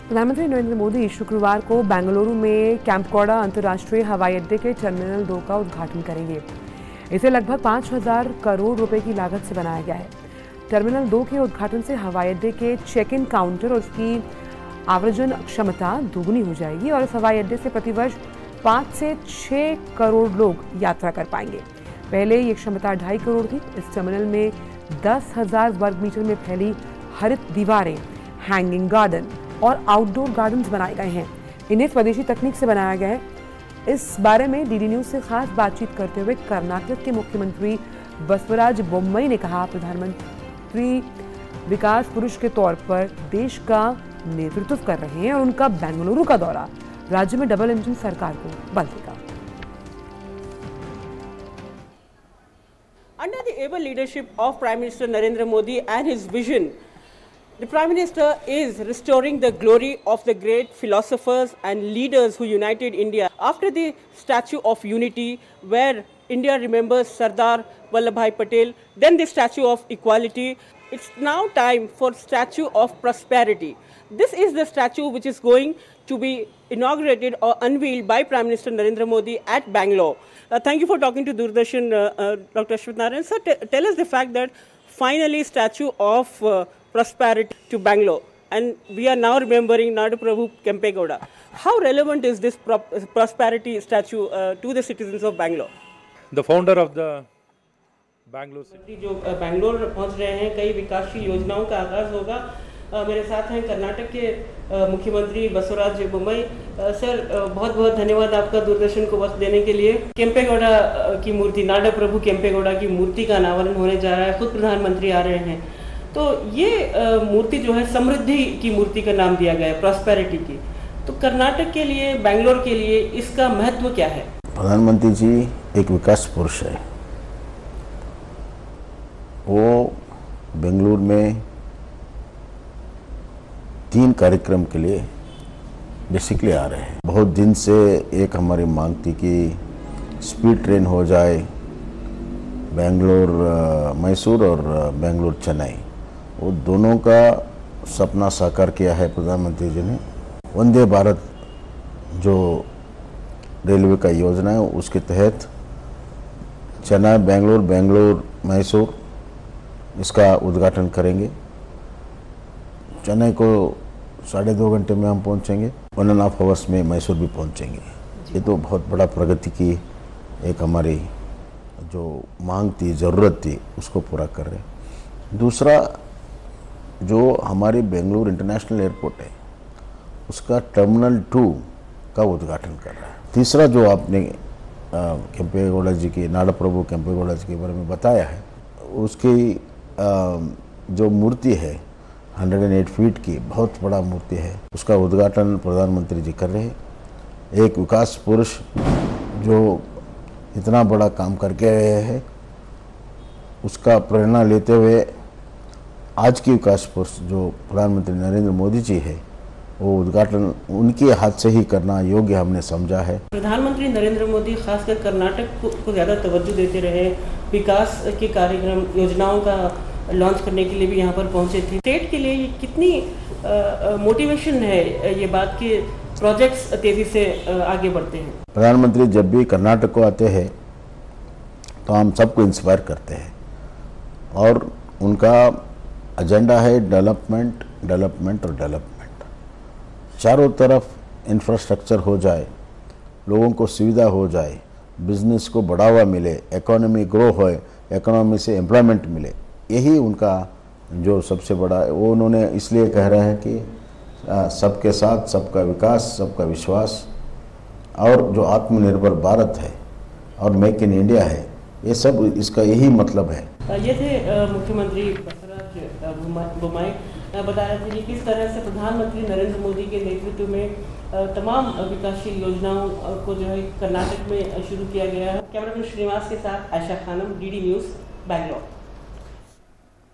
प्रधानमंत्री नरेंद्र मोदी शुक्रवार को बेंगलुरु में कैंपकोड़ा अंतर्राष्ट्रीय हवाई अड्डे के टर्मिनल 2 का उद्घाटन करेंगे। इसे लगभग 5,000 करोड़ रुपए की लागत से बनाया गया है। टर्मिनल 2 के उद्घाटन से हवाई अड्डे के चेक इन काउंटर और उसकी आव्रजन क्षमता दोगुनी हो जाएगी और इस हवाई अड्डे से प्रतिवर्ष 5 से 6 करोड़ लोग यात्रा कर पाएंगे। पहले ये क्षमता 2.5 करोड़ थी। इस टर्मिनल में 10,000 वर्ग मीटर में फैली हरित दीवारें, हैंगिंग गार्डन और आउटडोर गार्डन्स बनाए गए हैं। इन्हें स्वदेशी तकनीक से बनाया गया है। इस बारे में डीडी न्यूज से खास बातचीत करते हुए कर्नाटक के मुख्यमंत्री बसवराज बोम्मई ने कहा, प्रधानमंत्री विकास पुरुष के तौर पर देश का नेतृत्व कर रहे हैं और उनका बेंगलुरु का दौरा राज्य में डबल इंजन सरकार को बल देगा। Under the able leadership of Prime Minister Narendra Modi and his vision, the Prime Minister is restoring the glory of the great philosophers and leaders who united India. After the Statue of Unity, where India remembers Sardar Vallabhbhai Patel, then the Statue of Equality, it's now time for Statue of Prosperity. This is the statue which is going to be inaugurated or unveiled by Prime Minister Narendra Modi at Bangalore. Thank you for talking to Doordarshan, Dr. Ashwath Narayan. Sir, tell us the fact that finally Statue of Prosperity to Bangalore, and we are now remembering Nadu Prabhu Kempegowda. How relevant is this prosperity statue to the citizens of Bangalore? The founder of the Bangalore city. जो बैंगलोर पहुंच रहे हैं, कई विकासशील योजनाओं का आगाज होगा। मेरे साथ हैं कर्नाटक के मुख्यमंत्री बसवराज बोम्मई। सर, बहुत बहुत धन्यवाद आपका दूरदर्शन को वक्त देने के लिए। केम्पेगौड़ा की मूर्ति, नाडा प्रभु केम्पेगौड़ा की मूर्ति का अनावरण होने जा रहा है, खुद प्रधानमंत्री आ रहे हैं। तो ये मूर्ति जो है समृद्धि की मूर्ति का नाम दिया गया है, प्रॉस्पेरिटी की। तो कर्नाटक के लिए, बेंगलोर के लिए इसका महत्व क्या है? प्रधानमंत्री जी एक विकास पुरुष है। वो बेंगलुरु में 3 कार्यक्रम के लिए बेसिकली आ रहे हैं। बहुत दिन से एक हमारी मांग थी कि स्पीड ट्रेन हो जाए, बेंगलोर मैसूर और बेंगलोर चेन्नई, वो दोनों का सपना साकार किया है प्रधानमंत्री जी ने। वंदे भारत जो रेलवे का योजना है, उसके तहत चेन्नई बेंगलोर, बेंगलोर मैसूर इसका उद्घाटन करेंगे। चेन्नई को 2.5 घंटे में हम पहुंचेंगे, 1.5 आवर्स में मैसूर भी पहुंचेंगे। ये तो बहुत बड़ा प्रगति की एक हमारी जो मांग थी, ज़रूरत थी, उसको पूरा कर रहे हैं। दूसरा, जो हमारी बेंगलुरु इंटरनेशनल एयरपोर्ट है, उसका टर्मिनल 2 का उद्घाटन कर रहा है। तीसरा, जो आपने केम्पेगौड़ा जी की, नाडा प्रभु केम्पेगौड़ा जी के बारे में बताया है, उसकी जो मूर्ति है 108 फीट की, बहुत बड़ा मूर्ति है, उसका उद्घाटन प्रधानमंत्री जी कर रहे हैं। एक विकास पुरुष जो इतना बड़ा काम करके रहे हैं, उसका प्रेरणा लेते हुए आज की विकास पुरुष जो प्रधानमंत्री नरेंद्र मोदी जी है, वो उद्घाटन उनके हाथ से ही करना योग्य हमने समझा है। प्रधानमंत्री नरेंद्र मोदी खासकर कर्नाटक को ज़्यादा तवज्जो देते रहे, विकास के कार्यक्रम, योजनाओं का लॉन्च करने के लिए भी यहाँ पर पहुँचे थे। स्टेट के लिए ये कितनी मोटिवेशन है ये बात कि प्रोजेक्ट्स तेज़ी से आगे बढ़ते हैं? प्रधानमंत्री जब भी कर्नाटक को आते हैं तो हम सबको इंस्पायर करते हैं और उनका एजेंडा है डेवलपमेंट, डेवलपमेंट और डेवलपमेंट। चारों तरफ इंफ्रास्ट्रक्चर हो जाए, लोगों को सुविधा हो जाए, बिजनेस को बढ़ावा मिले, इकोनॉमी ग्रो हो, इकोनॉमी से एम्प्लॉयमेंट मिले, यही उनका जो सबसे बड़ा है। वो उन्होंने इसलिए कह रहे हैं कि सबके साथ सबका विकास, सबका विश्वास, और जो आत्मनिर्भर भारत है और मेक इन इंडिया है, ये सब इसका यही मतलब है। ये थे मुख्यमंत्री बसवराज बोम्मई बता रहे थे कि किस तरह से प्रधानमंत्री नरेंद्र मोदी के नेतृत्व में तमाम विकासशील योजनाओं को जो है कर्नाटक में शुरू किया गया है। कैमरामैन श्रीनिवास के साथ आयशा खानम, डीडी न्यूज़, बैंगलोर।